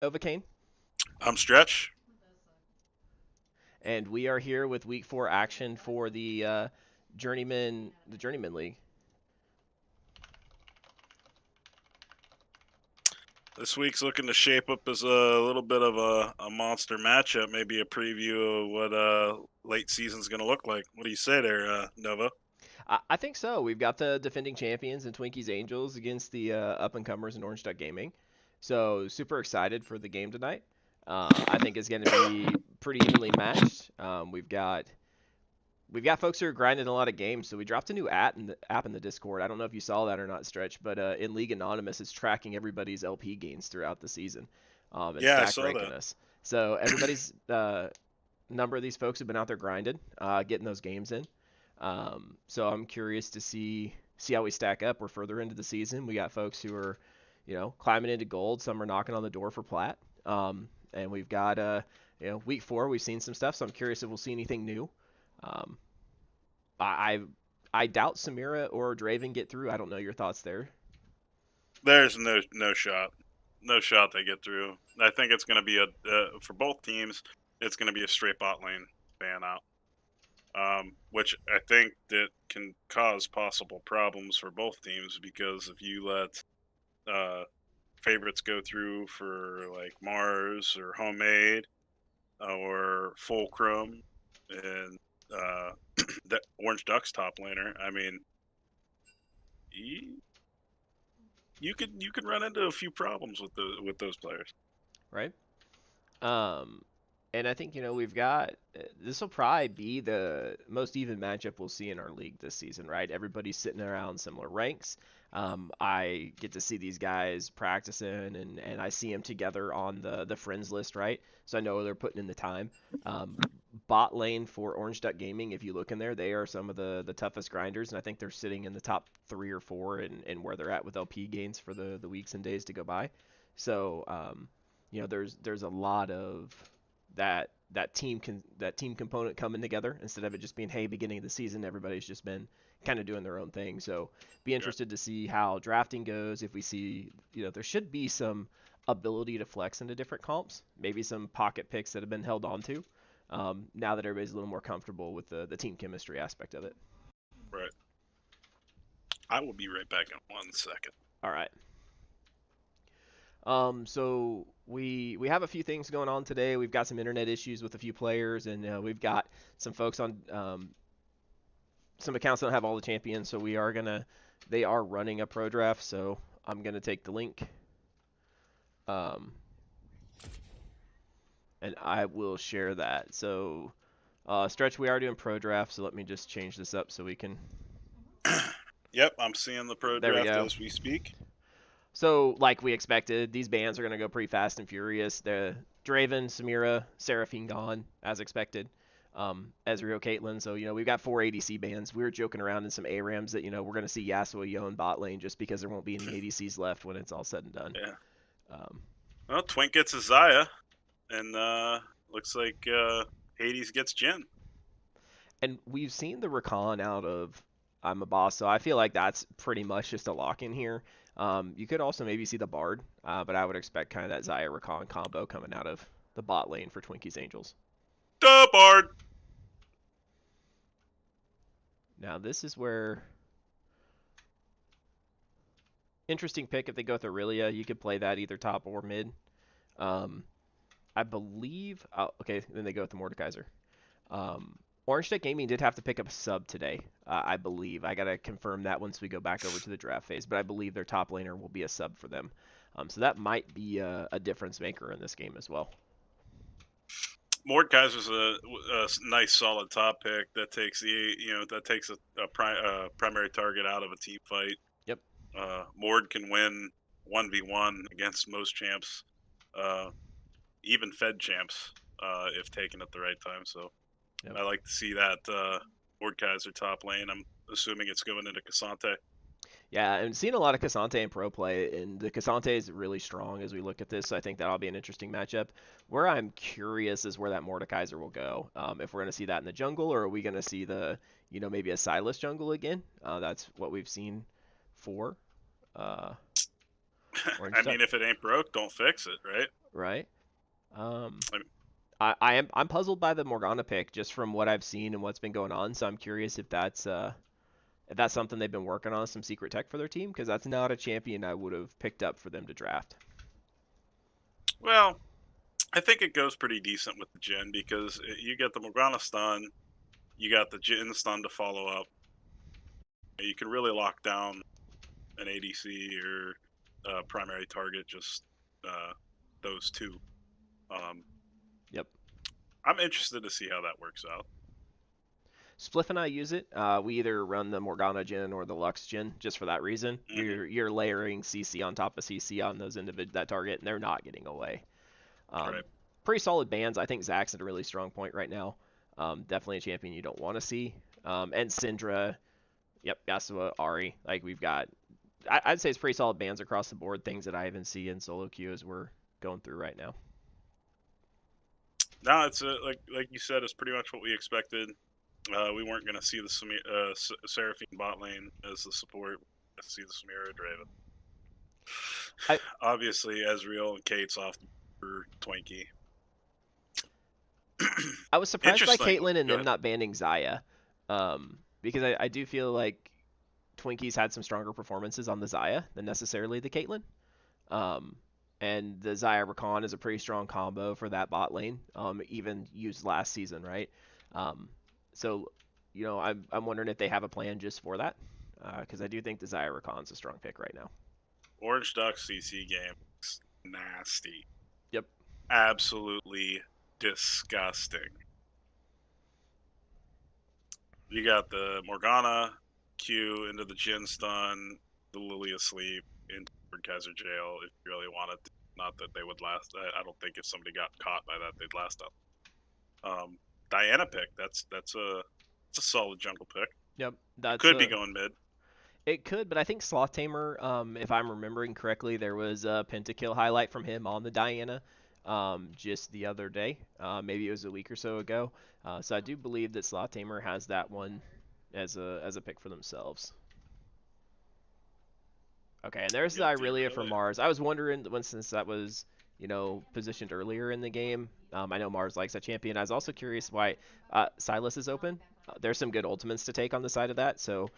Overcane, I'm Stretch. and we are here with Week 4 action for the Journeyman League. This week's looking to shape up as a little bit of a monster matchup, maybe a preview of what late season's going to look like. What do you say there, Nova? I think so. We've got the defending champions and Twinkies Angels against the up and comers in Orange Duck Gaming. So super excited for the game tonight. I think it's going to be pretty evenly matched. We've got folks who are grinding a lot of games. So we dropped a new app in the Discord. I don't know if you saw that or not, Stretch, but in League Anonymous, it's tracking everybody's LP gains throughout the season, and Yeah, I stack saw ranking that. us. So everybody's number of these folks have been out there grinded, getting those games in. So I'm curious to see how we stack up. We're further into the season. We got folks who are, climbing into gold. Some are knocking on the door for plat. And we've got week 4. We've seen some stuff. So I'm curious if we'll see anything new. Um, I I doubt Samira or Draven get through. I don't know your thoughts there. There's no shot, no shot they get through. I think it's going to be for both teams. It's going to be a straight bot lane ban out, which I think that can cause possible problems for both teams because if you let favorites go through for like Mars or Homemade or Fulcrumm and that Orange Duck's top laner. I mean, you could run into a few problems with those players. Right? Um, and I think we've got this will probably be the most even matchup we'll see in our league this season, right? Everybody's sitting around similar ranks. I get to see these guys practicing, and I see them together on the friends list, right? So I know they're putting in the time. Bot lane for Orange Duck Gaming, if you look in there, they are some of the toughest grinders, and I think they're sitting in the top 3 or 4 in where they're at with LP gains for the weeks and days to go by. So there's a lot of that team component coming together instead of it just being, hey, beginning of the season everybody's just been kind of doing their own thing. So be Yeah, interested to see how drafting goes. If we see, there should be some ability to flex into different comps, maybe some pocket picks that have been held onto. Now that everybody's a little more comfortable with the team chemistry aspect of it. right. I will be right back in 1 second. All right. So we have a few things going on today. We've got some internet issues with a few players, and we've got some folks on some accounts don't have all the champions. So they are running a pro draft. So I'm gonna take the link, um, and I will share that. So Stretch, we are doing pro draft. So let me just change this up so we can. Yep, I'm seeing the pro There we draft go. as we speak. So, like we expected, these bans are going to go pretty fast and furious. The Draven, Samira, Seraphine gone, as expected. Ezreal, Caitlyn. So, we've got 4 ADC bans. We were joking around in some ARAMs that, we're going to see Yasuo, Yo, and bot lane just because there won't be any ADCs left when it's all said and done. Yeah. Um, Well, Twink gets a Zaya, and looks like Hades gets Jin. and we've seen the Rakan out of Imabous, so I feel like that's pretty much just a lock in here. You could also maybe see the Bard, but I would expect kind of that Zaya Rakan combo coming out of the bot lane for Twinkies Angels. Duh, Bard! Now this is where interesting pick if they go with Aurelia. You could play that either top or mid. Um, I believe. Oh, okay, then they go with the Mordekaiser. Orange Tech Gaming did have to pick up a sub today. I believe. I gotta confirm that once we go back over to the draft phase. But I believe their top laner will be a sub for them. So that might be a difference maker in this game as well. Mordekaiser's a nice, solid top pick that takes a primary target out of a team fight. Yep. Mord can win 1v1 against most champs, even Fed champs, if taken at the right time. So Yep. I like to see that Mordekaiser top lane. I'm assuming it's going into Cassante. Yeah, and seeing a lot of Cassante in pro play, and the Cassante is really strong as we look at this. So I think that'll be an interesting matchup. Where I'm curious is where that Mordekaiser will go. If we're going to see that in the jungle, or are we going to see maybe a Silas jungle again? That's what we've seen for. Uh, Orange I Duck, mean, if it ain't broke, don't fix it, right? right? Um, I mean, I'm puzzled by the Morgana pick just from what I've seen and what's been going on. So I'm curious if that's something they've been working on, some secret tech for their team, because that's not a champion I would have picked up for them to draft. well, I think it goes pretty decent with the Jin because you get the Morgana stun, you got the Jin stun to follow up. You can really lock down an ADC or primary target, just those two. Um, Yep. I'm interested to see how that works out. Spliff and I use it. We either run the Morgana Gen or the Lux Gen just for that reason. Mm-hmm. You're layering CC on top of CC on those that target, and they're not getting away. Right. Pretty solid bans. I think Zax's at a really strong point right now. Definitely a champion you don't want to see. And Syndra, yep, Yasuo, Ari. Like we've got, I'd say it's pretty solid bans across the board. Things that I even see in solo queue as we're going through right now. No, it's like you said, it's pretty much what we expected. We weren't going to see the Seraphine bot lane as the support. We see the Samira Draven. Obviously, Ezreal and Kate's off for Twinkie. I was surprised by Interesting. Caitlyn and Go them ahead. not banning Xayah, because I do feel like Twinkies had some stronger performances on the Xayah than necessarily the Caitlyn. Um, and the Xayah Rakan is a pretty strong combo for that bot lane, even used last season, right? Um, so, I'm wondering if they have a plan just for that, because I do think the Xayah Rakan's a strong pick right now. Orange Duck CC game. Nasty. Yep. Absolutely disgusting. You got the Morgana Q into the Jin stun, the Lily asleep, into Kaiser jail if you really wanted to. Not that they would last. I don't think if somebody got caught by that, they'd last up. Diana pick. That's a solid jungle pick. Yep. That's Could be going mid. It could, but I think Sloth Tamer, if I'm remembering correctly, there was a pentakill highlight from him on the Diana just the other day. Maybe it was a week or so ago. So I do believe that Sloth Tamer has that one as a pick for themselves. Okay, and there's the Yep, the Irelia for Aurelia. Mars. I was wondering, since that was, positioned earlier in the game, I know Mars likes that champion. I was also curious why Silas is open. There's some good ultimates to take on the side of that. So,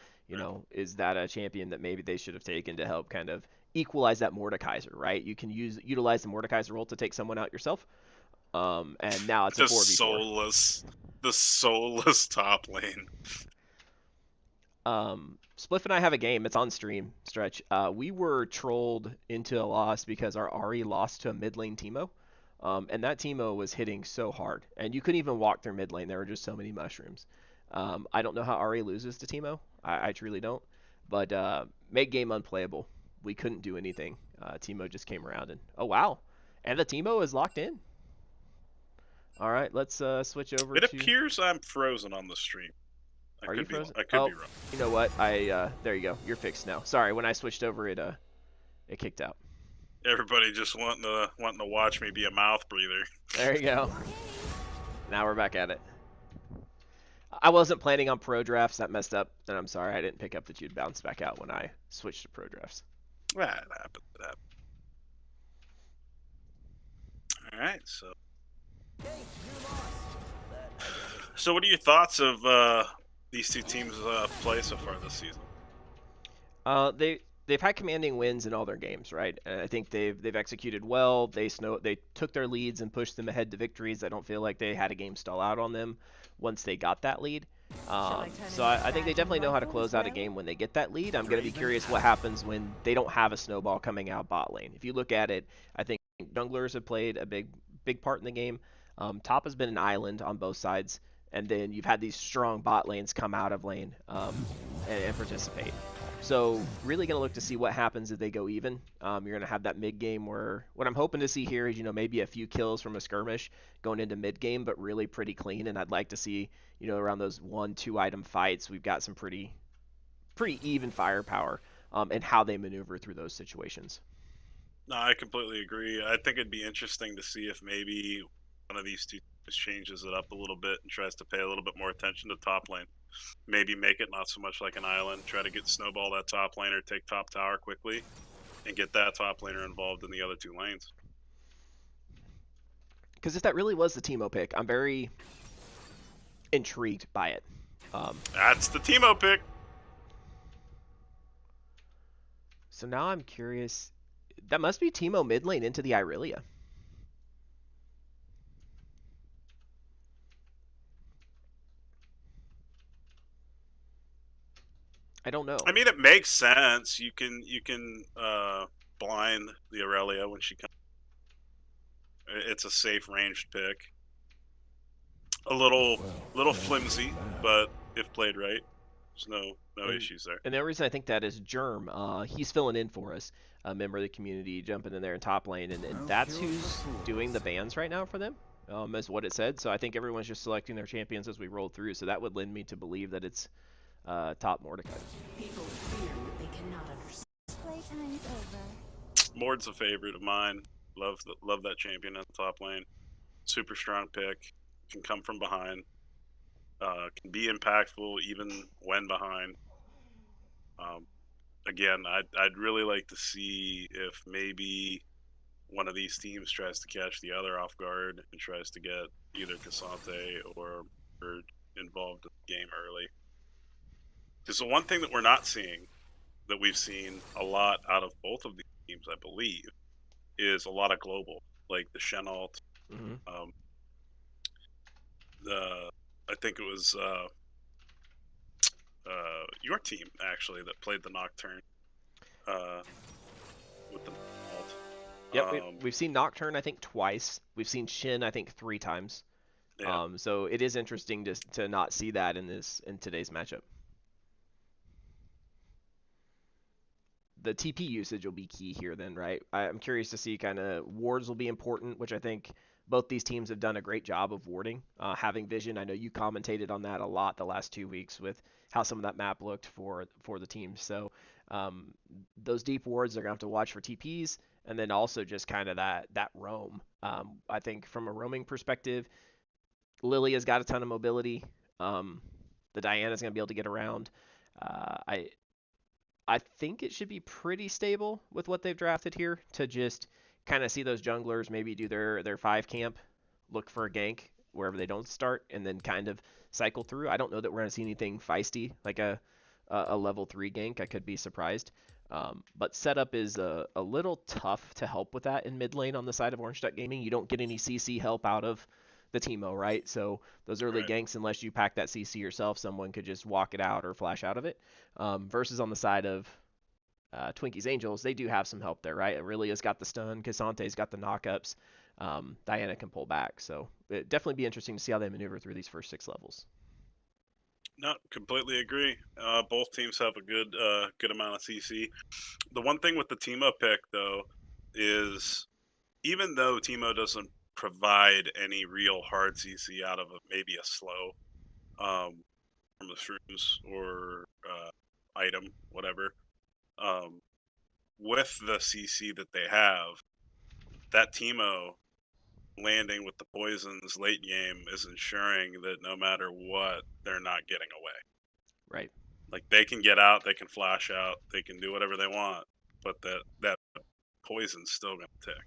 is that a champion that maybe they should have taken to help kind of equalize that Mordekaiser, right? You can utilize the Mordekaiser role to take someone out yourself. And now it's a 4v4. The soulless top lane. Spliff and I have a game. It's on stream, Stretch. We were trolled into a loss because our Ari lost to a mid lane Teemo. And that Teemo was hitting so hard. And you couldn't even walk through mid lane. There were just so many mushrooms. I don't know how Ari loses to Teemo. I truly don't. But made game unplayable. We couldn't do anything. Teemo just came around and... Oh, wow. And the Teemo is locked in. All right, let's switch over It to... appears I'm frozen on the stream. Are you frozen? I could be wrong. You know what? There you go. You're fixed now. Sorry, when I switched over, it kicked out. Everybody just wanting to watch me be a mouth breather. There you go. Now we're back at it. I wasn't planning on pro drafts. That messed up, and I'm sorry I didn't pick up that you'd bounce back out when I switched to pro drafts. That happened. All right, so what are your thoughts of these two teams' play so far this season? They've had commanding wins in all their games, right? And I think they've executed well. They took their leads and pushed them ahead to victories. I don't feel like they had a game stall out on them once they got that lead. So I think they definitely know how to close out a game when they get that lead. I'm going to be curious what happens when they don't have a snowball coming out bot lane. If you look at it, I think junglers have played a big part in the game. Top has been an island on both sides, and then you've had these strong bot lanes come out of lane and participate. So really going to look to see what happens if they go even. You're going to have that mid game where what I'm hoping to see here is, maybe a few kills from a skirmish going into mid game, but really pretty clean. And I'd like to see, around those 1-2 item fights, we've got some pretty even firepower and how they maneuver through those situations. No, I completely agree. I think it'd be interesting to see if maybe one of these two changes it up a little bit and tries to pay a little bit more attention to top lane. Maybe make it not so much like an island. Try to get snowball that top lane or take top tower quickly. and get that top laner involved in the other 2 lanes. Because if that really was the Teemo pick, I'm very intrigued by it. That's the Teemo pick. So now I'm curious. That must be Teemo mid lane into the Irelia. I don't know. I mean, it makes sense. You can blind the Aurelia when she comes. It's a safe ranged pick. A little flimsy, but if played right, there's no issues there. And the only reason I think that is Jerm. He's filling in for us, a member of the community, jumping in there in top lane, and that's who's doing the bans right now for them, is what it said. So I think everyone's just selecting their champions as we roll through. So that would lend me to believe that it's top Mordecai. People fear what they cannot understand. Playtime's over. Mord's a favorite of mine. Love that champion at the top lane. Super strong pick. Can come from behind. Can be impactful even when behind. Again, I'd really like to see if maybe one of these teams tries to catch the other off guard and tries to get either Cassante or involved in the game early. Because the one thing that we're not seeing, that we've seen a lot out of both of these teams, I believe, is a lot of global, like the Chenault. Mm-hmm. I think it was your team actually that played the Nocturne with the alt. Yep, we've seen Nocturne I think twice. We've seen Shin I think 3 times. Yeah. So it is interesting to not see that in today's matchup. The TP usage will be key here then, right? I'm curious to see kind of wards will be important, which I think both these teams have done a great job of warding, having vision. I know you commentated on that a lot the last 2 weeks with how some of that map looked for the teams. So those deep wards, they're going to have to watch for TPs, and then also just kind of that roam. I think from a roaming perspective, Lilia's got a ton of mobility. The Diana's going to be able to get around. I think it should be pretty stable with what they've drafted here to just kind of see those junglers maybe do their 5 camp, look for a gank wherever they don't start, and then kind of cycle through. I don't know that we're going to see anything feisty like a level 3 gank. I could be surprised. But setup is a little tough to help with that in mid lane on the side of Orange Duck Gaming. You don't get any CC help out of the Teemo, right? So those early ganks, unless you pack that CC yourself, someone could just walk it out or flash out of it. Versus on the side of Twinkies Angels, they do have some help there, right? Aurelia's got the stun, Cassante's got the knockups, Diana can pull back. So it'd definitely be interesting to see how they maneuver through these first 6 levels. No, completely agree. Both teams have a good amount of CC. The one thing with the Teemo pick, though, is even though Teemo doesn't provide any real hard CC out of maybe a slow from the shrooms or item, whatever, with the CC that they have, that Teemo landing with the poisons late game is ensuring that no matter what, they're not getting away. Right. Like they can get out, they can flash out, they can do whatever they want, but that poison's still going to tick.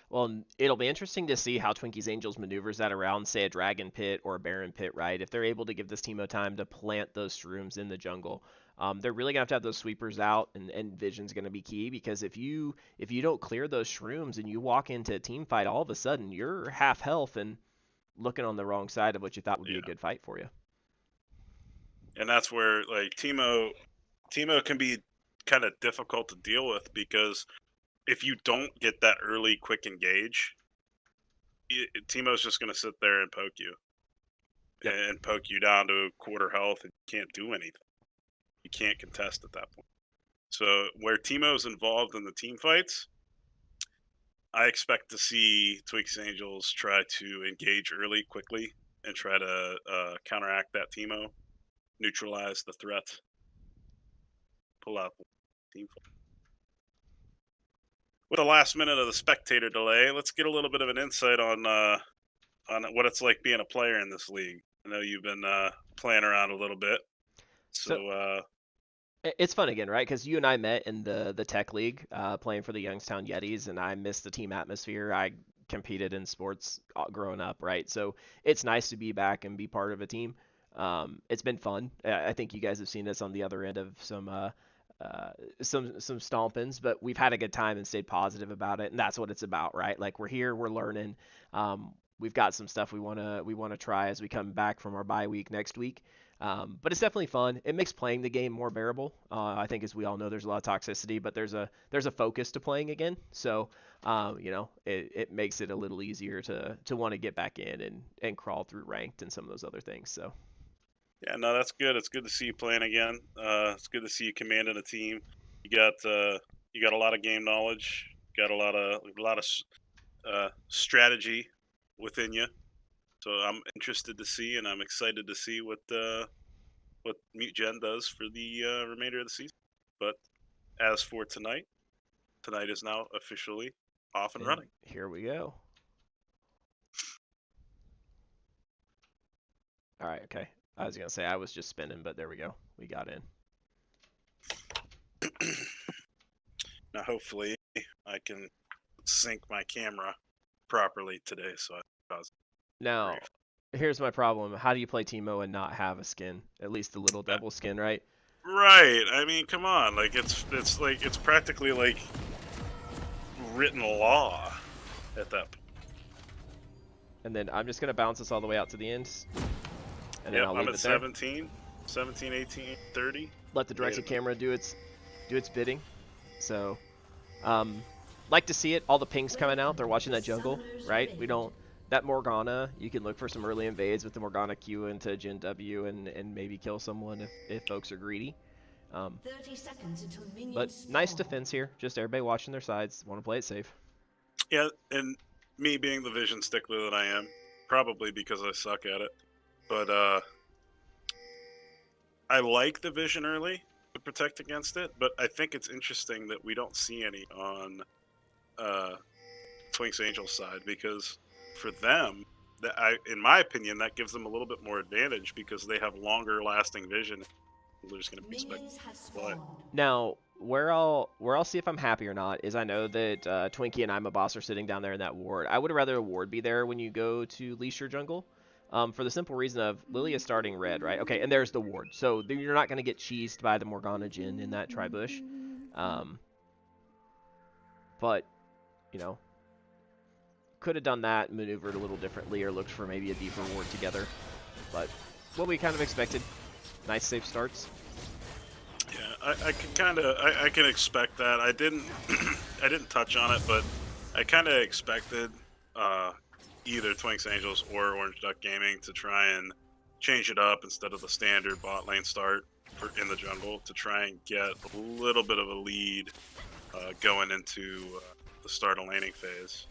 Well, it'll be interesting to see how Twinkies Angels maneuvers that around, say, a Dragon Pit or a Baron Pit, right? If they're able to give this Teemo time to plant those shrooms in the jungle, they're really going to have those sweepers out, and vision's going to be key, because if you don't clear those shrooms and you walk into a team fight, all of a sudden you're half health and looking on the wrong side of what you thought would be a good fight for you. And that's where, like, Teemo can be kind of difficult to deal with, because if you don't get that early quick engage, Teemo's just going to sit there and poke you. Yep. And poke you down to quarter health, and you can't do anything. You can't contest at that point. So where Teemo's involved in the team fights, I expect to see Twinkies Angels try to engage early quickly and try to counteract that Teemo, neutralize the threat, pull out the team fight. With the last minute of the spectator delay, let's get a little bit of an insight on what it's like being a player in this league. I know you've been playing around a little bit, so It's fun again, right? Because you and I met in the tech league, playing for the Youngstown Yetis, and I miss the team atmosphere. I competed in sports growing up, right? So it's nice to be back and be part of a team. It's been fun. I think you guys have seen us on the other end of some stompings, but we've had a good time and stayed positive about it, and that's what it's about, right? Like we're here, we're learning. We've got some stuff we wanna try as we come back from our bye week next week. But it's definitely fun. It makes playing the game more bearable. I think, as we all know, there's a lot of toxicity, but there's a focus to playing again. So, it makes it a little easier to want to get back in and crawl through ranked and some of those other things. So, Yeah, no, that's good. It's good to see you playing again. It's good to see you commanding a team. You got a lot of game knowledge. Got a lot of strategy within you. So I'm interested to see, and I'm excited to see what Mute Gen does for the remainder of the season. But as for tonight is now officially off and running. here we go. All right, okay. I was gonna say I was just spinning, but there we go. We got in. Now, hopefully, I can sync my camera properly today, so I cause Now, grief. here's my problem. How do you play Teemo and not have a skin? At least the little devil skin, right? Right. I mean, come on. Like it's practically like written law at that point. And then I'm just gonna bounce this all the way out to the end, and then Yep, I'll I'm leave at it there. 17, 18, 30. Let the directed Yeah. camera do its bidding. So, like to see it. All the pings coming out. They're watching that jungle, right? We don't. That Morgana, you can look for some early invades with the Morgana Q into Gen W and maybe kill someone if folks are greedy. 30 seconds until But minions nice spawn. defense here. Just everybody watching their sides. Want to play it safe. Yeah, and me being the vision stickler that I am, probably because I suck at it, but I like the vision early to protect against it. But I think it's interesting that we don't see any on Twinks Angels side, because for them, in my opinion, that gives them a little bit more advantage because they have longer lasting vision. They're just going to be Minions have spawned. Now, where I'll see if I'm happy or not is I know that Twinkie and Imabous are sitting down there in that ward. I would rather a ward be there when you go to leash your jungle, for the simple reason of Lilia starting red, right? Okay, and there's the ward, so you're not going to get cheesed by the Morgana Jin in that tri-bush. But you know, could have done that, maneuvered a little differently, or looked for maybe a deeper ward together. But what we kind of expected. Nice safe starts. Yeah, I can expect that. I didn't I didn't touch on it, but I kind of expected either Twinks Angels or Orange Duck Gaming to try and change it up instead of the standard bot lane start in the jungle, to try and get a little bit of a lead going into the start of laning phase.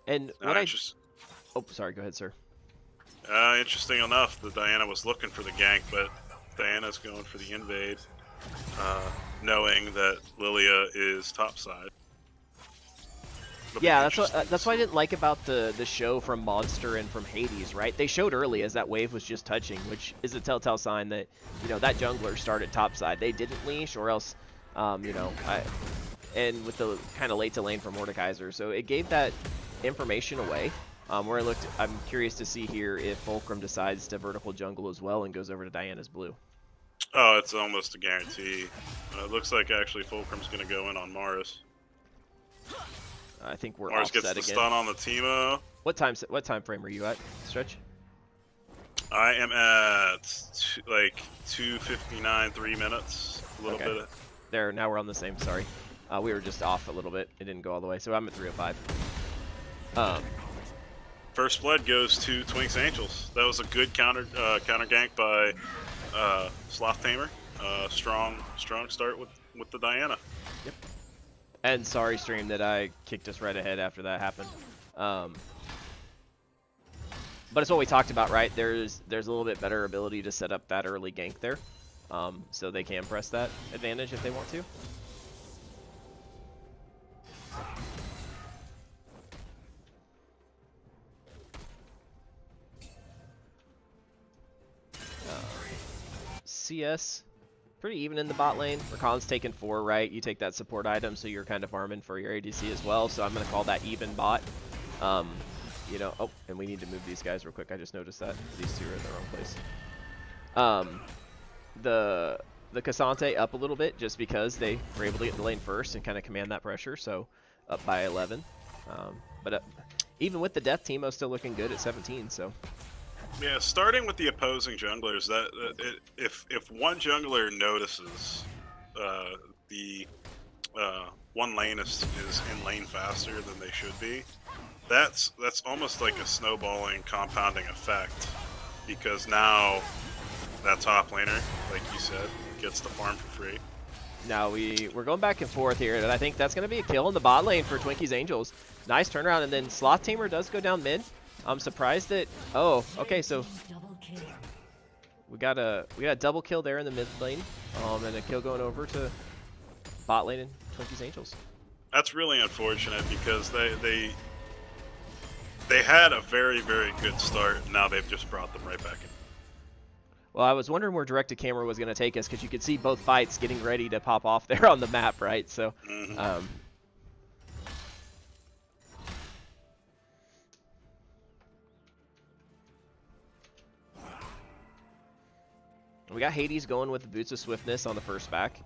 And Now, what oh, sorry, go ahead, sir. interesting enough, that Diana was looking for the gank, but Diana's going for the invade, knowing that Lilia is topside. Yeah, that's what I didn't like about the show from Monster and from Hãdës, right? They showed early as that wave was just touching, which is a telltale sign that, you know, that jungler started topside. They didn't leash, or else, and with the kind of late to lane for Mordekaiser, so it gave that information away. Where I'm curious to see here if Fulcrumm decides to vertical jungle as well and goes over to Diana's blue. Oh, it's almost a guarantee. It looks like actually Fulcrum's going to go in on Mars. I think we're Mars offset gets the again. stun on the Teemo. What time frame are you at, Stretch? I am at 2:59, 3 minutes. A little Okay. bit. There, now we're on the same. Sorry, we were just off a little bit. It didn't go all the way, so I'm at 3:05. First blood goes to Twinks Angels. That was a good counter gank by Sloth Tamer. Strong start with the Diana. Yep. And sorry, stream, that I kicked us right ahead after that happened. But it's what we talked about, right? There's a little bit better ability to set up that early gank there, so they can press that advantage if they want to. CS pretty even in the bot lane. Rakan's taking 4, right? You take that support item, so you're kind of farming for your ADC as well. So I'm going to call that even bot. You know, oh, and we need to move these guys real quick. I just noticed that these two are in the wrong place. The Cassante up a little bit just because they were able to get in the lane first and kind of command that pressure. So up by 11. But even with the death, Teemo's still looking good at 17. So. Yeah, starting with the opposing junglers, if one jungler notices the one lane is in lane faster than they should be, that's almost like a snowballing, compounding effect, because now that top laner, like you said, gets the farm for free. Now we're going back and forth here, and I think that's going to be a kill in the bot lane for Twinkies Angels. Nice turnaround, and then Sloth Tamer does go down mid. I'm surprised that. Oh, okay, so we got a double kill there in the mid lane, and a kill going over to bot lane and Twinkies Angels. That's really unfortunate because they had a very, very good start. And now they've just brought them right back in. Well, I was wondering where direct to camera was going to take us, because you could see both fights getting ready to pop off there on the map, right? So. We got Hãdës going with the Boots of Swiftness on the first back,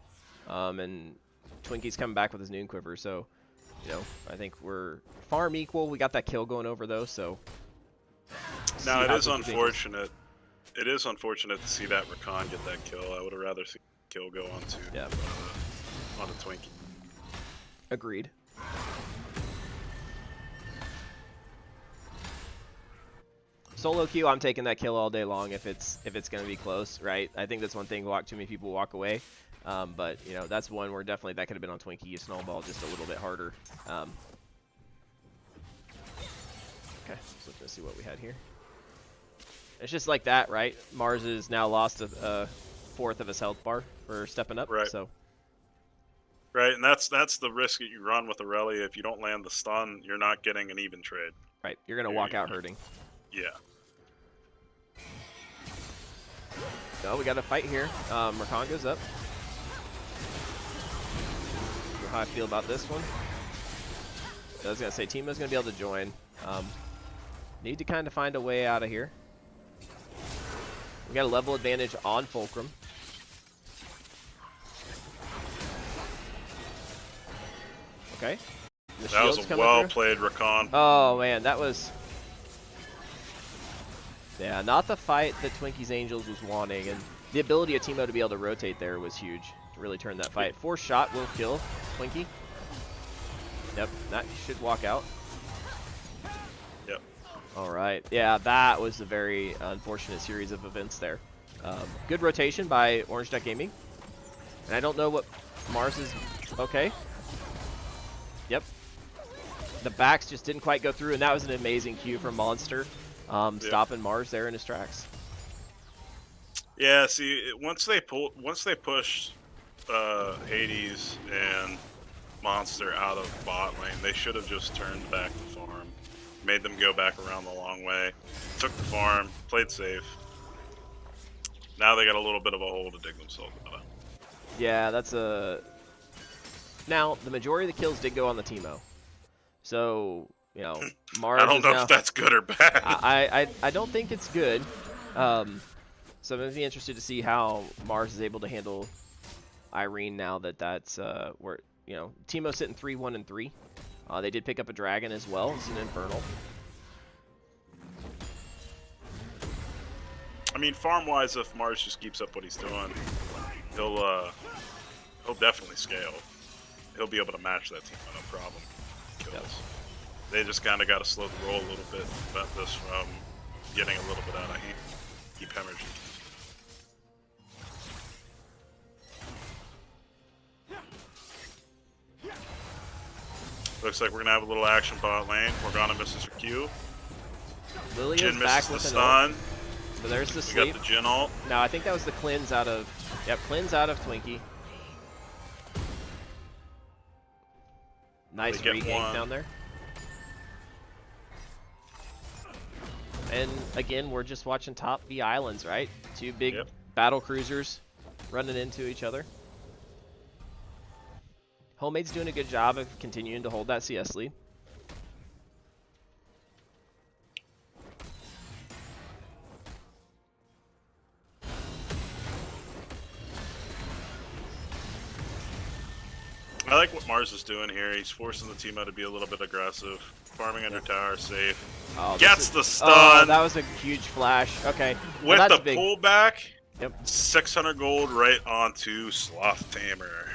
and Twinkie's coming back with his Noon Quiver, so, you know, I think we're farm equal. We got that kill going over, though, so... Now, it is unfortunate. It is unfortunate to see that Rakan get that kill. I would have rather seen the kill go onto Twinkie. Agreed. Solo queue, I'm taking that kill all day long if it's going to be close, right? I think that's one thing too many people walk away. But, you know, that's one where definitely that could have been on Twinkie. You snowball just a little bit harder. Okay, so let's see what we had here. It's just like that, right? Mars has now lost a fourth of his health bar for stepping up. Right. So. Right, and that's the risk that you run with Aurelia. If you don't land the stun, you're not getting an even trade. Right, you're going to walk out hurting. Yeah. So we got a fight here. Rakan goes up. How I feel about this one. I was going to say, Teemo's going to be able to join. Need to kind of find a way out of here. We got a level advantage on Fulcrumm. Okay. That was a well-played Rakan. Oh, man, that was... Yeah, not the fight that Twinkies Angels was wanting, and the ability of Teemo to be able to rotate there was huge to really turn that fight. 4 shot will kill Twinkie. Yep, that should walk out. Yep. All right. Yeah, that was a very unfortunate series of events there. Good rotation by Orange Duck Gaming. And I don't know what Mars is... Okay. Yep. The backs just didn't quite go through, and that was an amazing cue from Monster. Stopping Mars there in his tracks. Yeah, see, once they pushed Hãdës and Monster out of bot lane, they should have just turned back the farm, made them go back around the long way, took the farm, played safe. Now they got a little bit of a hole to dig themselves out of. Yeah, that's a... Now, the majority of the kills did go on the Teemo. So, you know, Mars I don't know if that's good or bad. I don't think it's good. So I'm going to be interested to see how Mars is able to handle Irene now that that's where, you know, Teemo's sitting 3-1 and 3. They did pick up a dragon as well. It's an Infernal. I mean, farm-wise, if Mars just keeps up what he's doing, he'll definitely scale. He'll be able to match that team, no problem. Kills. Yep. They just kind of got to slow the roll a little bit, prevent this from getting a little bit out of hand. Keep hemorrhaging. Looks like we're gonna have a little action bot lane. Morgana misses her Q. Lily Jhin is back misses with the an stun. ult. So there's the We sleep. got the Jhin ult. No, I think that was the cleanse out of... Yep, cleanse out of Twinkie. Nice regank down there. And again, we're just watching top V Islands, right? Two big battle cruisers running into each other. Homemade's doing a good job of continuing to hold that CS lead. I like what Mars is doing here. He's forcing the team out to be a little bit aggressive. Farming under tower, safe. Oh, Gets the stun. Oh, that was a huge flash. Okay. With well, the big. pullback, Yep. 600 gold right onto Sloth Tamer.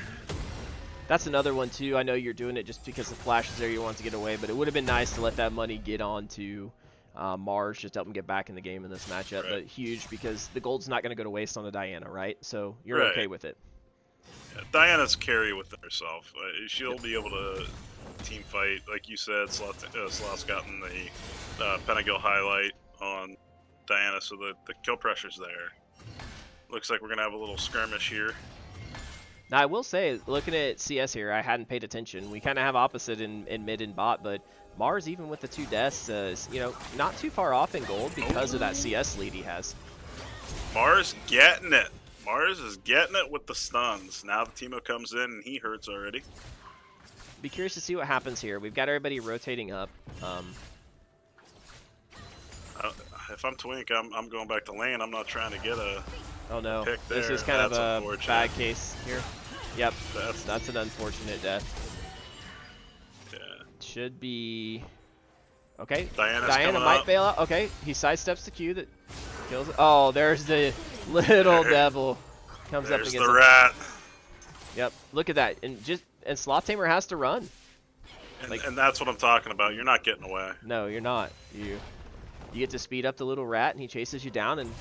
That's another one too. I know you're doing it just because the flash is there, you want to get away, but it would have been nice to let that money get onto Mars, just help him get back in the game in this matchup. Right. But huge because the gold's not going to go to waste on a Diana, right? So you're Right. okay with it. Yeah, Diana's carry within herself. She'll be able to team fight, like you said. Sloth's gotten the Pentakill highlight on Diana, so the kill pressure's there. Looks like we're gonna have a little skirmish here. Now I will say, looking at CS here, I hadn't paid attention. We kind of have opposite in mid and bot, but Mars, even with the 2 deaths, is not too far off in gold because of that CS lead he has. Mars getting it. Mars is getting it with the stuns. Now the Teemo comes in and he hurts already. Be curious to see what happens here. We've got everybody rotating up. If I'm Twink, I'm going back to lane. I'm not trying to get a Oh no, pick this there. is kind of That's a unfortunate. bad case here. Yep, That's that's an unfortunate death. yeah. Should be okay. Diana might bail out. Okay, he sidesteps the Q that kills it. Oh, there's the little devil comes up There's against the him. rat. Yep, look at that, and Sloth Tamer has to run. And that's what I'm talking about. You're not getting away. No, you're not. You get to speed up the little rat, and he chases you down and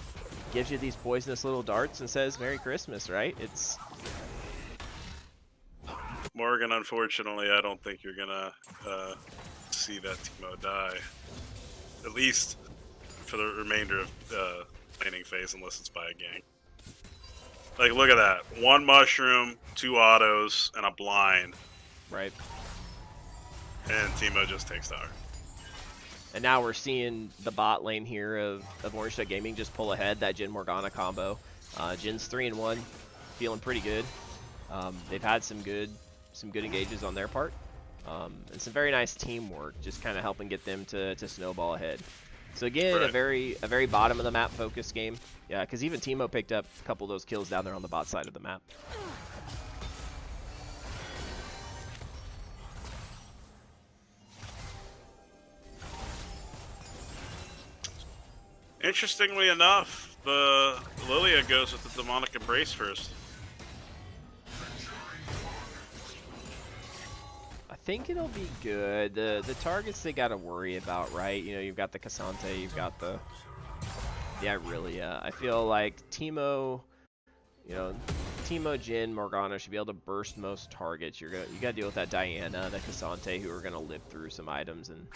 gives you these poisonous little darts and says Merry Christmas, right? It's Morgan, unfortunately, I don't think you're gonna see that Teemo die. At least for the remainder of the laning phase, unless it's by a gang. Like, look at that. 1 mushroom, 2 autos, and a blind. right. And Teemo just takes tower. And now we're seeing the bot lane here of Orange Duck Gaming just pull ahead, that Jhin Morgana combo. Jin's 3-1, feeling pretty good. They've had some good engages on their part. And some very nice teamwork, just kind of helping get them to snowball ahead. So again, Right. a very bottom of the map focused game. Yeah, because even Teemo picked up a couple of those kills down there on the bot side of the map. Interestingly enough, the Lilia goes with the demonic embrace first. I think it'll be good. The targets they got to worry about, right? You've got the Cassante, you've got the really. I feel like Teemo, Jhin, Morgana should be able to burst most targets. You got to deal with that Diana, the Cassante, who are gonna live through some items and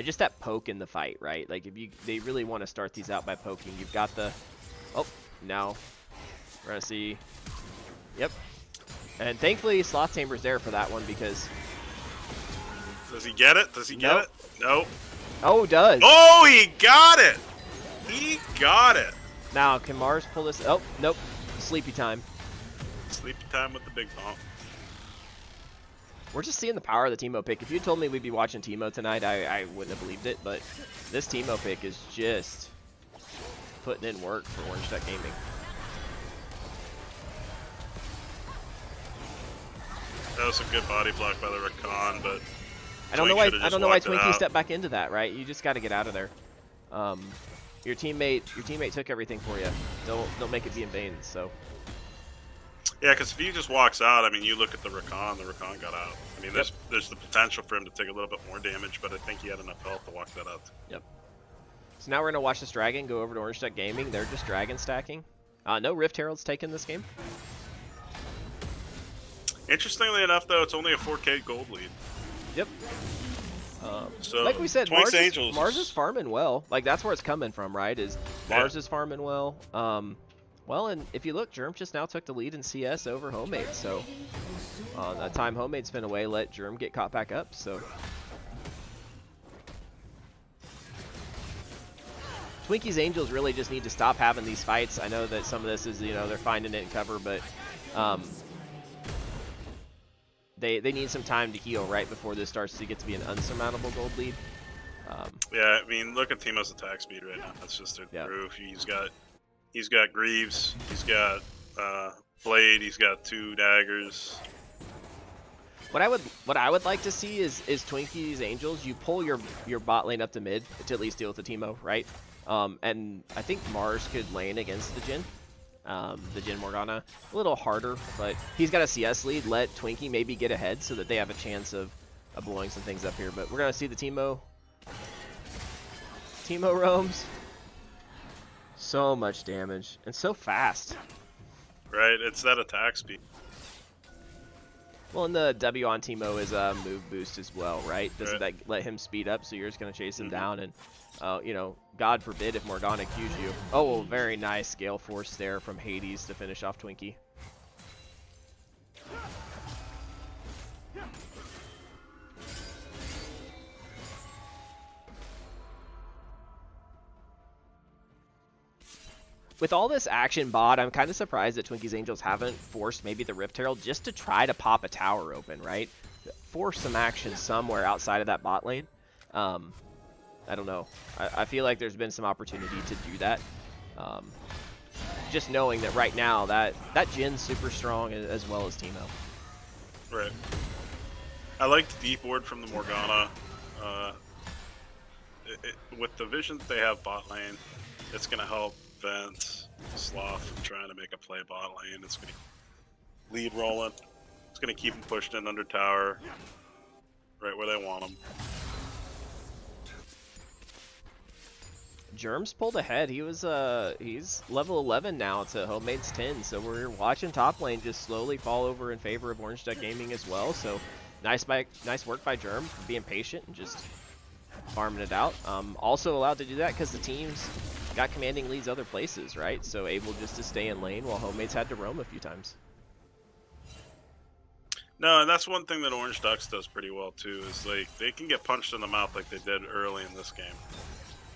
just that poke in the fight, right? Like they really want to start these out by poking. You've got the now we're gonna see. Yep. And thankfully Sloth Tamer's there for that one because. Does he get it? Does he get Nope. it? Nope. Oh, does. Oh, he got it! He got it! Now, can Mars pull this? Oh, nope. Sleepy time. Sleepy time with the big bomb. We're just seeing the power of the Teemo pick. If you told me we'd be watching Teemo tonight, I wouldn't have believed it, but this Teemo pick is just putting in work for Orange Duck Gaming. That was a good body block by the Rakan, but I don't know why walked it Twinkie out. stepped back into that, right? You just got to get out of there. Your teammate took everything for you. Don't make it be in vain. So yeah, because if he just walks out, I mean, you look at the Rakan got out. I mean, there's the potential for him to take a little bit more damage, but I think he had enough health to walk that out. Yep. So now we're gonna watch this dragon go over to Orange Duck Gaming. They're just dragon stacking. No Rift Heralds taken this game. Interestingly enough, though, it's only a 4K gold lead. Yep. So, Like we said, Twink's Angels. Mars is farming well. Like that's where it's coming from, right? Is Mars is farming well. Well, and if you look, Jerm just now took the lead in CS over Homemade. So that time Homemade's been away, let Jerm get caught back up. So Twinkies Angels really just need to stop having these fights. I know that some of this is, you know, they're finding it in cover, but they need some time to heal right before this starts to get to be an unsurmountable gold lead. Yeah, I mean, look at Teemo's attack speed right now. That's just through the roof. He's got Greaves, he's got Blade, he's got 2 daggers. What I would like to see is Twinkies Angels. You pull your bot lane up to mid to at least deal with the Teemo, right? And I think Mars could lane against the Jhin Morgana a little harder, but he's got a CS lead. Let Twinkie maybe get ahead so that they have a chance of blowing some things up here. But we're gonna see the Teemo roams. So much damage and so fast. Right, it's that attack speed. Well, and the W on Teemo is a move boost as well, right? Doesn't that let him speed up, so you're just going to chase him down, and, you know, God forbid if Morgana Qs you. Oh, well, very nice Gale Force there from Hãdës to finish off Twinkie. With all this action bot, I'm kind of surprised that Twinkies Angels haven't forced maybe the Rift Herald just to try to pop a tower open, right? Force some action somewhere outside of that bot lane. I don't know. I feel like there's been some opportunity to do that. Just knowing that right now that Jhin's super strong as well as Teemo. Right. I like the deep ward from the Morgana. With the vision that they have bot lane, it's going to help Vince, Sloth from trying to make a play bot lane. It's going to lead rolling. It's going to keep them pushed in under tower, right where they want them. Jerm's pulled ahead. He's level 11 now to Homemade's 10, so we're watching top lane just slowly fall over in favor of Orange Duck Gaming as well. So nice work by Jerm, being patient and just farming it out. Also allowed to do that because the teams got commanding leads other places, right? So able just to stay in lane while Homemade's had to roam a few times. No, and that's one thing that Orange Ducks does pretty well too, is like they can get punched in the mouth like they did early in this game.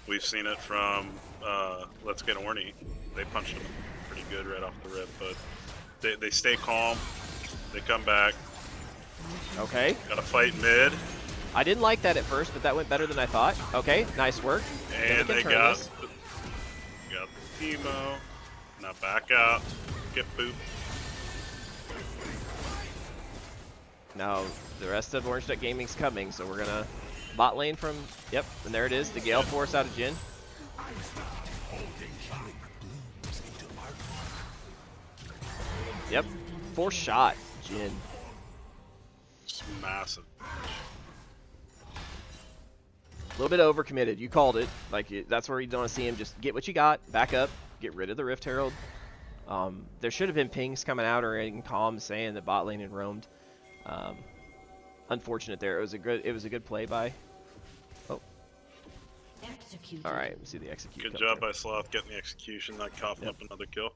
We've seen it from Let's Get Orny. They punched them pretty good right off the rip, but they stay calm. They come back. Okay. Got to fight mid. I didn't like that at first, but that went better than I thought. Okay, nice work. And they got Teemo. Now back out. Get booped. Now the rest of Orange Duck Gaming's coming, so we're gonna bot lane from, yep, and there it is, the Gale Force out of Jhin. Yep, force shot, Jhin. It's massive. A little bit overcommitted. You called it. Like, that's where you don't want to see him. Just get what you got, back up, get rid of the Rift Herald. There should have been pings coming out or in comms saying that bot lane had roamed. Unfortunate there. It was a good play by. Oh. All right. Let's see the execute. Good job by Sloth getting the execution, not coughing up another kill.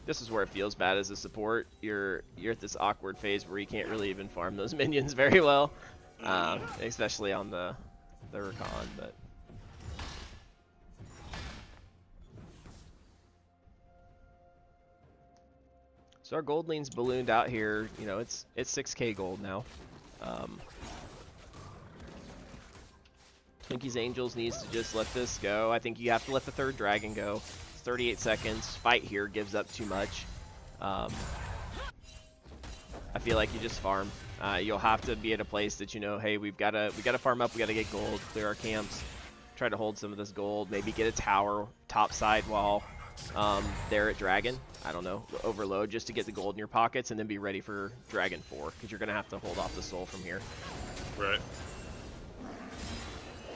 This is where it feels bad as a support. You're at this awkward phase where you can't really even farm those minions very well, especially on the recon. But so our gold lane's ballooned out here. You know, it's 6K gold now. Twinkies Angels needs to just let this go. I think you have to let the third dragon go. 38 seconds. Fight here gives up too much. I feel like you just farm. You'll have to be at a place that you know, hey, we gotta farm up. We gotta get gold. Clear our camps. Try to hold some of this gold. Maybe get a tower top side while they're at dragon. I don't know. Overload just to get the gold in your pockets, and then be ready for dragon 4 because you're gonna have to hold off the soul from here. Right.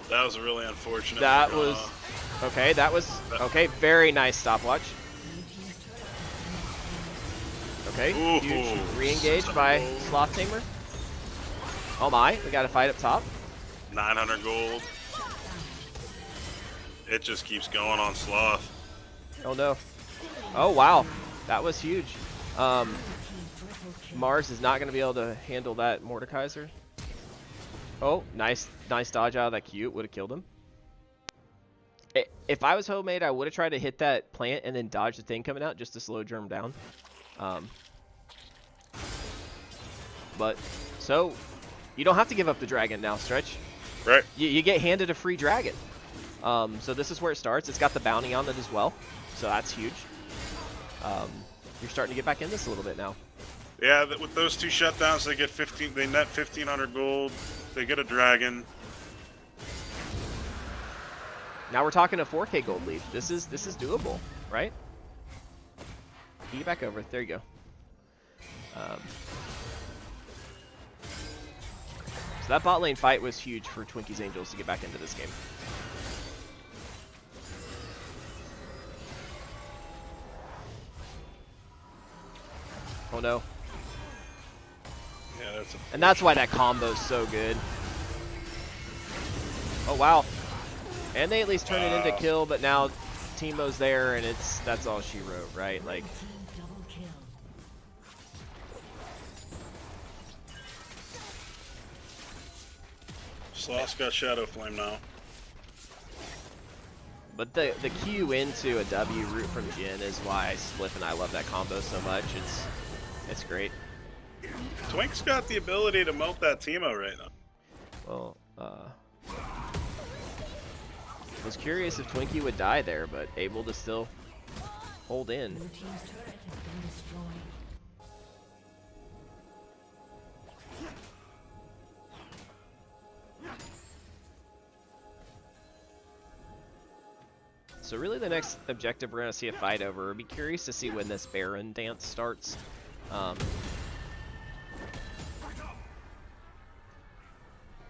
That was really unfortunate. That was. Okay, that was okay. Very nice stopwatch. Okay, huge re-engage by Sloth Tamer. Oh my, we got a fight up top. 900 gold. It just keeps going on Sloth. Oh no. Oh wow, that was huge. Mars is not going to be able to handle that Mordekaiser. Oh, nice dodge out of that Q. Would have killed him. If I was homemade, I would have tried to hit that plant and then dodge the thing coming out just to slow Jerm down. But, so, you don't have to give up the dragon now, Stretch. Right. You get handed a free dragon. So this is where it starts. It's got the bounty on it as well. So that's huge. You're starting to get back in this a little bit now. Yeah, with those 2 shutdowns, they get 15. They net 1,500 gold. They get a dragon. Now we're talking a 4K gold lead. This is doable, right? Get back over. There you go. So that bot lane fight was huge for Twinkies Angels to get back into this game. Oh no. Yeah, and that's why that combo's so good. Oh wow. And they at least turn it into kill, but now Teemo's there and that's all she wrote, right? Like Sloth's got Shadow Flame now. But the Q into a W root from Jhin is why Spliff and I love that combo so much. It's great. Twink's got the ability to melt that Teemo right now. Well, was curious if Twinkie would die there, but able to still hold in. Blue team's turret has been destroyed. So really the next objective we're going to see a fight over. I'd be curious to see when this Baron dance starts.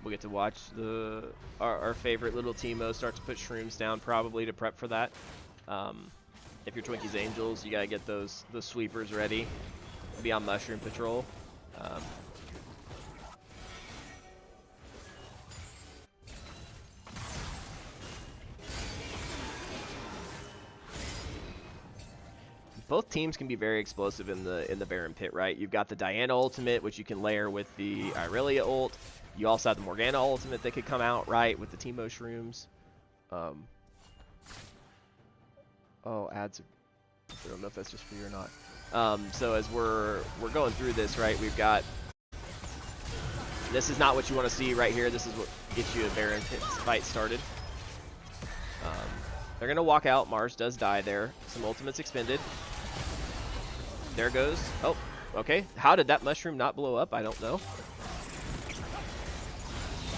We'll get to watch our favorite little Teemo start to put shrooms down probably to prep for that. If you're Twinkies Angels, you got to get those sweepers ready. Be on mushroom patrol. Both teams can be very explosive in the Baron pit, right? You've got the Diana ultimate, which you can layer with the Irelia ult. You also have the Morgana ultimate that could come out, right, with the Teemo shrooms. Oh, ads. I don't know if that's just for you or not. So as we're going through this, right, we've got. This is not what you want to see right here. This is what gets you a Baron pit fight started. They're gonna walk out. Mars does die there. Some ultimates expended. There goes. Oh, okay. How did that mushroom not blow up? I don't know.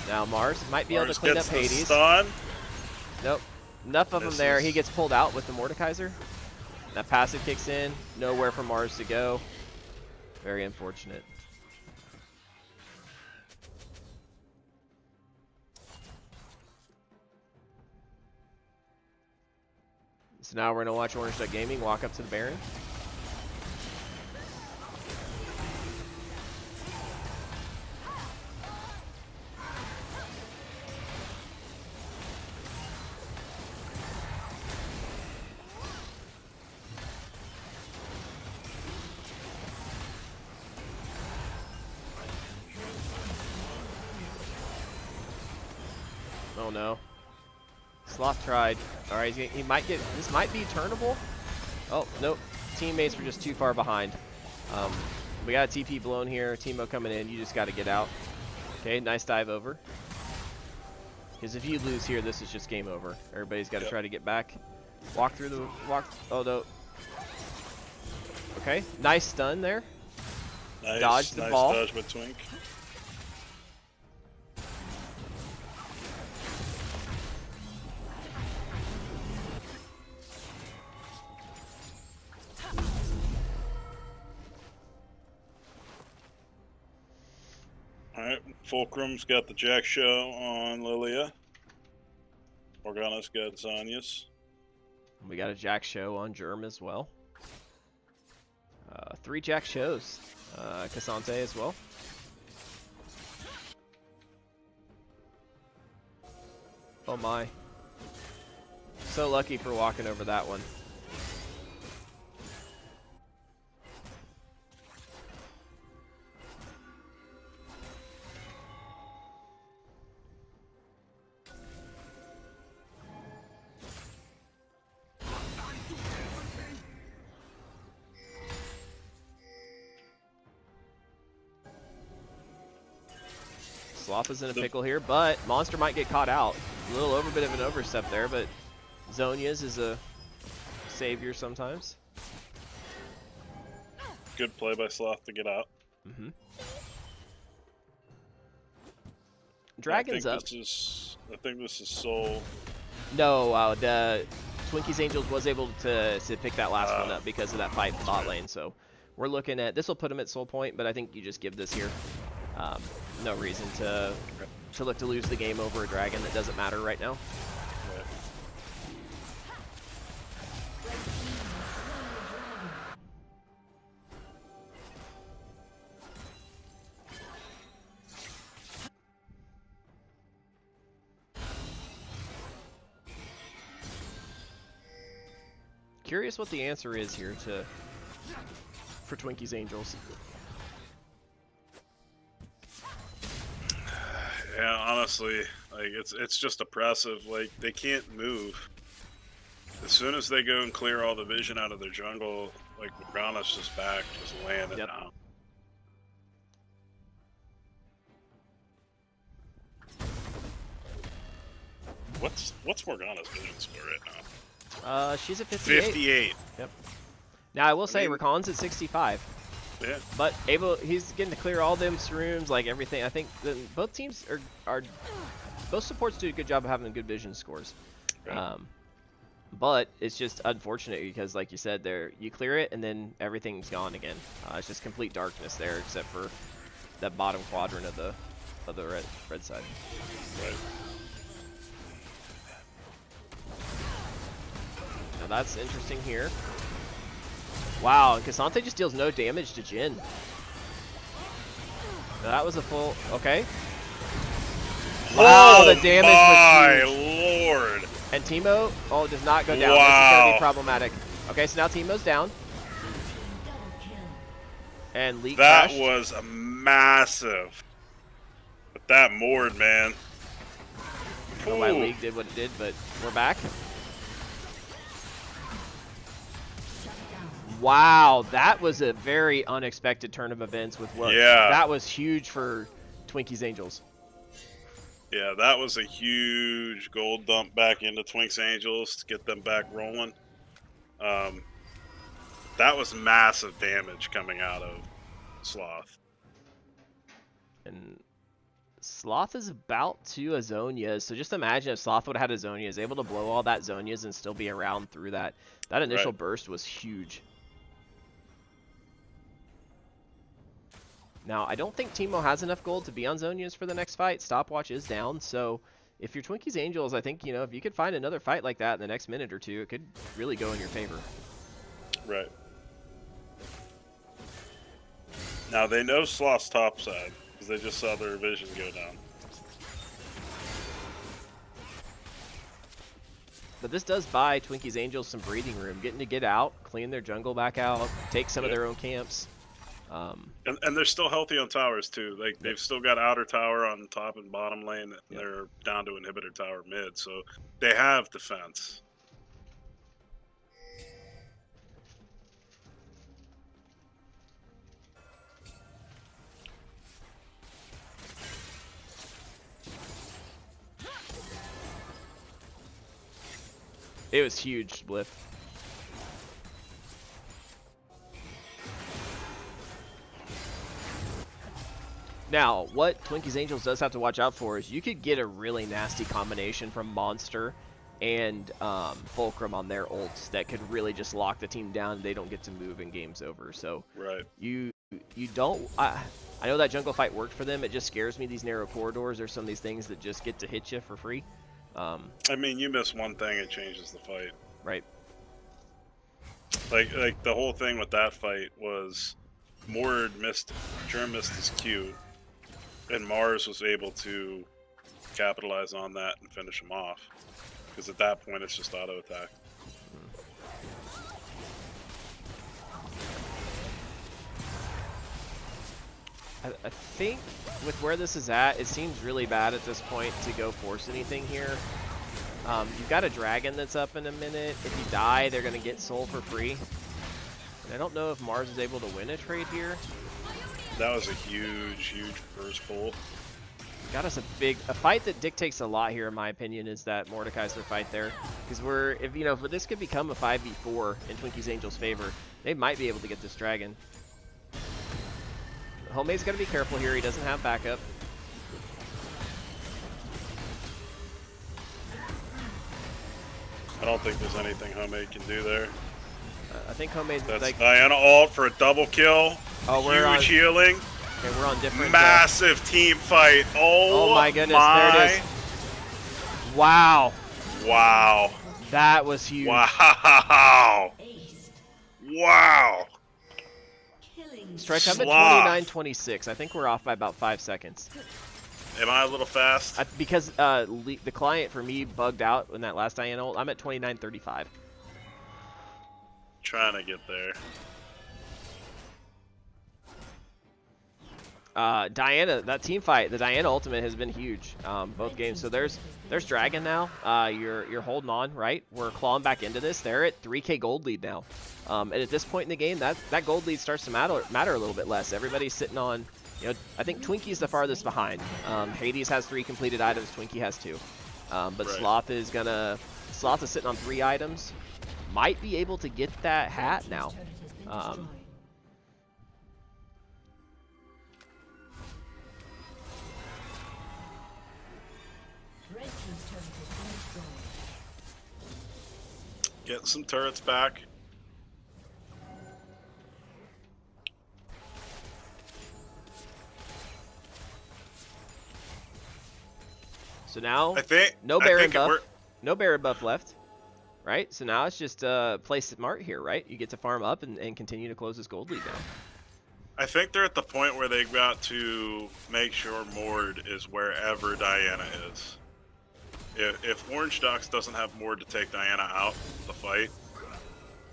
Now Mars might be able to clean up Hãdës. Stun. Nope. Enough of them there. He gets pulled out with the Mordekaiser. That passive kicks in. Nowhere for Mars to go. Very unfortunate. So now we're going to watch Orange Duck Gaming walk up to the Baron. Oh no. Sloth tried. Alright, he might get. This might be turnable. Oh, nope. Teammates were just too far behind. We got a TP blown here. Teemo coming in. You just got to get out. Okay, nice dive over. Because if you lose here, this is just game over. Everybody's got to try to get back. Walk through the. Oh, no. Okay, nice stun there. Nice, Dodge the ball. Dodge with Twink. Alright, Fulcrum's got the Jack Show on Lilia. Morgana's got Zanya's. We got a Jack Show on Jerm as well. 3 Jack Shows. Cassante as well. Oh my. So lucky for walking over that one. Sloth is in a pickle here, but Monster might get caught out. A little bit of an overstep there, but Zonia's is a savior sometimes. Good play by Sloth to get out. Mm-hmm. Dragon's up. I think this is Soul. No, the Twinkies Angels was able to pick that last one up because of that fight in bot lane. So we're looking at this will put him at soul point, but I think you just give this here. No reason to look to lose the game over a dragon that doesn't matter right now. Right. Curious what the answer is here for Twinkies Angels. Yeah, honestly, like it's just oppressive. Like they can't move. As soon as they go and clear all the vision out of their jungle, like Morgana's just back, just laying it down. What's Morgana's vision score right now? She's at 58. 58. Yep. Now I will say Rakan's at 65. Yeah. But he's getting to clear all them shrooms, like everything. I think both teams are both supports do a good job of having good vision scores. Right. But it's just unfortunate because, like you said, you clear it and then everything's gone again. It's just complete darkness there, except for that bottom quadrant of the red side. Right. Now that's interesting here. Wow, and Cassante just deals no damage to Jhin. Now that was a full... Okay. Wow, the damage was huge. My lord. And Teemo, does not go down. Wow. This is going to be problematic. Okay, so now Teemo's down. And Leak That crashed. was a massive. But that moored, man. I don't know why League did what it did, but we're back. Wow, that was a very unexpected turn of events with what. Yeah. That was huge for Twinkies Angels. Yeah, that was a huge gold dump back into Twinks Angels to get them back rolling. That was massive damage coming out of Sloth. And Sloth is about to Azonias, so just imagine if Sloth would have had Azonias, able to blow all that Zonias and still be around through that. That initial burst was huge. Now, I don't think Teemo has enough gold to be on Zonias for the next fight. Stopwatch is down, so if you're Twinkies Angels, I think, if you could find another fight like that in the next minute or two, it could really go in your favor. Right. Now, they know Sloth's top side, because they just saw their vision go down. But this does buy Twinkies Angels some breathing room, getting to get out, clean their jungle back out, take some of their own camps. And they're still healthy on towers too. Like they've still got outer tower on top and bottom lane. And they're down to inhibitor tower mid, so they have defense. It was huge, Spliff. Now, what Twinkies Angels does have to watch out for is you could get a really nasty combination from Monster and Fulcrumm on their ults that could really just lock the team down. They don't get to move and game's over. So you don't. I know that jungle fight worked for them. It just scares me. These narrow corridors are some of these things that just get to hit you for free. I mean, you miss one thing, it changes the fight. Right. Like the whole thing with that fight was Jerm missed his Q. And Mars was able to capitalize on that and finish him off. Because at that point, it's just auto attack. I think with where this is at, it seems really bad at this point to go force anything here. You've got a dragon that's up in a minute. If you die, they're going to get soul for free. And I don't know if Mars is able to win a trade here. That was a huge, huge first pull. got us a fight that dictates a lot here, in my opinion, is that Mordekaiser fight there. Because if this could become a 5v4 in Twinkie's Angel's favor, they might be able to get this dragon. Homemade's got to be careful here. He doesn't have backup. I don't think there's anything Homemade can do there. I think Homemade. That's like, Diana ult for a double kill. Oh, we're on Huge healing. Okay, we're on different. Massive team fight. Oh my goodness! There it is. Wow. Wow. That was huge. Wow. Wow. Strike up at 29-26. I think we're off by about 5 seconds. Am I a little fast? Because the client for me bugged out in that last Diana ult. I'm at 29-35. Trying to get there. Diana, that team fight, the Diana ultimate has been huge, both games. So there's Dragon now. You're holding on, right? We're clawing back into this. They're at 3K gold lead now. And at this point in the game, that gold lead starts to matter a little bit less. Everybody's sitting on, I think Twinkie's the farthest behind. Hãdës has 3 completed items. Twinkie has 2. But right. Sloth is sitting on 3 items. Might be able to get that hat now. Getting some turrets back. So now, I think no Baron buff. No Baron buff left. Right? So now it's just play smart here, right? You get to farm up and continue to close this gold lead now. I think they're at the point where they've got to make sure Mord is wherever Diana is. If Orange Ducks doesn't have Mord to take Diana out of the fight,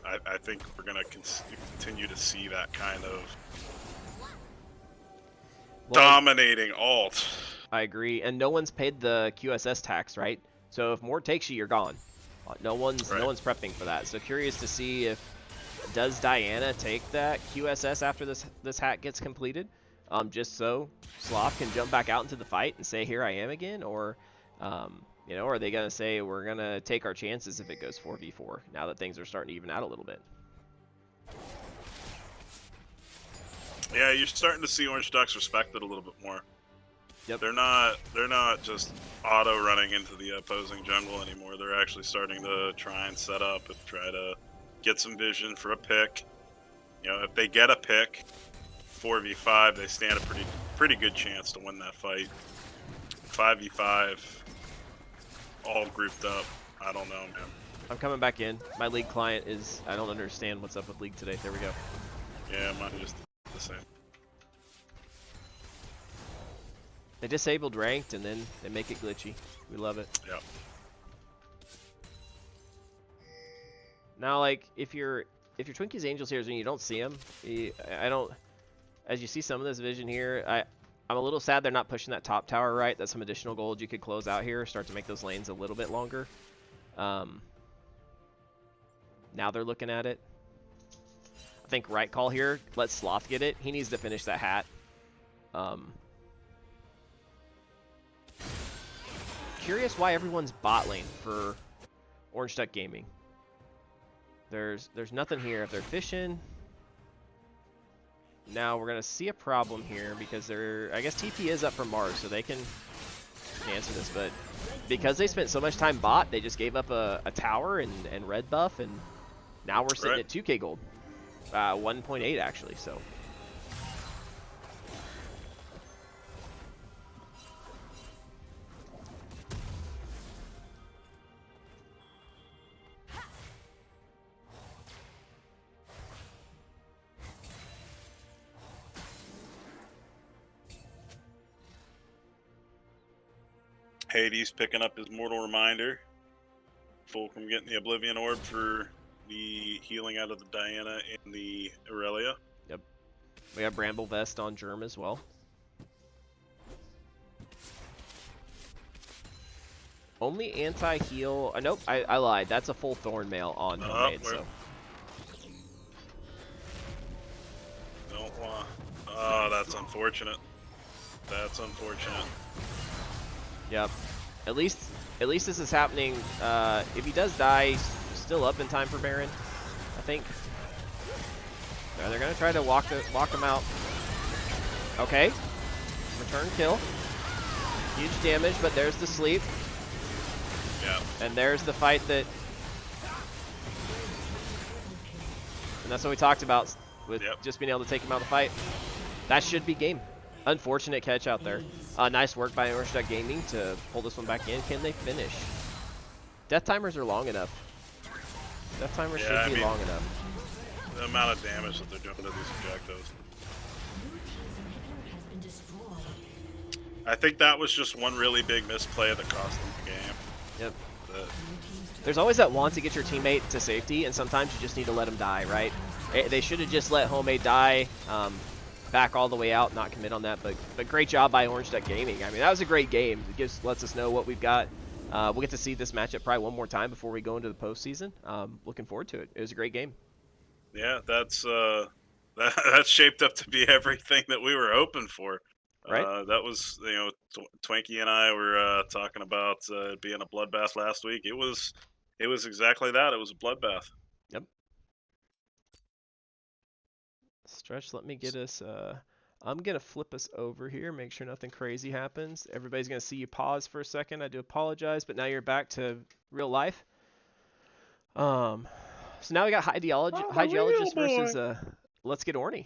I think we're going to continue to see that kind of dominating ult. I agree. And no one's paid the QSS tax, right? So if Mord takes you, you're gone. No one's prepping for that. So curious to see does Diana take that QSS after this hat gets completed, just so Sloth can jump back out into the fight and say, here I am again, or are they gonna say we're gonna take our chances if it goes 4v4 now that things are starting to even out a little bit? Yeah, you're starting to see Orange Ducks respected a little bit more. Yep. They're not just auto running into the opposing jungle anymore. They're actually starting to try and set up and try to get some vision for a pick. If they get a pick, 4v5, they stand a pretty good chance to win that fight. 5v5, all grouped up. I don't know, man. I'm coming back in. My league client is, I don't understand what's up with league today. There we go. Yeah, mine just the same. They disabled ranked and then they make it glitchy. We love it. Yeah. Now, like if you're Twinkie's Angels here and you don't see him, as you see some of this vision here, I'm a little sad they're not pushing that top tower right. That's some additional gold you could close out here, start to make those lanes a little bit longer. Now they're looking at it. I think right call here. Let Sloth get it. He needs to finish that hat. Curious why everyone's bot lane for Orange Duck Gaming. There's nothing here. If they're fishing, now we're gonna see a problem here because I guess TP is up for Mars, so they can answer this. But because they spent so much time bot, they just gave up a tower and red buff, and now we're sitting at 2K gold, 1.8 actually. So. Hãdës picking up his Mortal Reminder. Fulcrumm getting the Oblivion Orb for the healing out of the Diana and the Aurelia. Yep. We have Bramble Vest on Jerm as well. Only anti-heal. Nope, I lied. That's a full Thorn Mail on Homemade. So. Don't want. Oh, that's unfortunate. That's unfortunate. Yep. At least this is happening. If he does die, he's still up in time for Baron, I think. They're gonna try to walk him out. Okay. Return kill. Huge damage, but there's the sleep. Yeah. And there's the fight that. And that's what we talked about with just being able to take him out of the fight. That should be game. Unfortunate catch out there. Nice work by OSG Gaming to pull this one back in. Can they finish? Death timers are long enough. Death timers should be long enough. The amount of damage that they're doing to these objectives. I think that was just one really big misplay that cost them the game. Yep. There's always that want to get your teammate to safety, and sometimes you just need to let them die, right? They should have just let Homemade die, back all the way out, not commit on that. But great job by Orange Duck Gaming. I mean, that was a great game. It lets us know what we've got. We'll get to see this matchup probably one more time before we go into the postseason. Looking forward to it. It was a great game. Yeah, that's shaped up to be everything that we were hoping for. Right. That was, Twinkie and I were talking about it being a bloodbath last week. It was exactly that. It was a bloodbath. Yep. Stretch, let me get us. I'm gonna flip us over here, make sure nothing crazy happens. Everybody's gonna see you pause for a second. I do apologize, but now you're back to real life. So now we got Hydgeologist versus Let's Get Orny.